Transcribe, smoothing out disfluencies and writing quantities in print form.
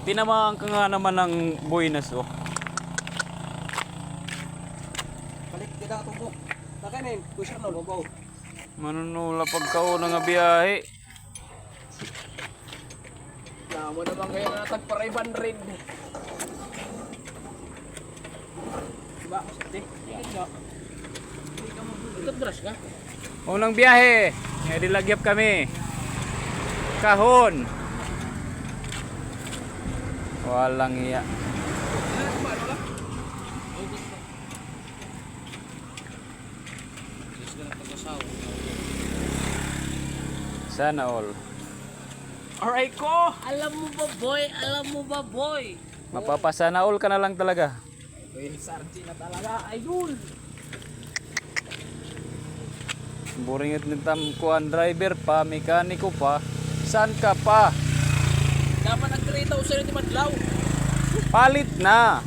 Tinamaan ka nga naman ng buinas oh. Balik kita tubok. Takanin, kusya no babaw. Manunula pagkauna nga biyahe. Namo naman kayo na tagparaiban rin. Diba? Sige. Hindi ka mag-brush ka? Unang biyahe. Ngayon dilagyap kami. Kahon. Walang iya. Sana all. Alright ko! Alam mo ba boy? Mapapasana all ka na lang talaga. Ito yung sardi na talaga. Ayun! Buringit nitam kuan driver pa, mekaniko pa. Saan ka pa? Dapat nag-3,000 yung madlaw. Palit na.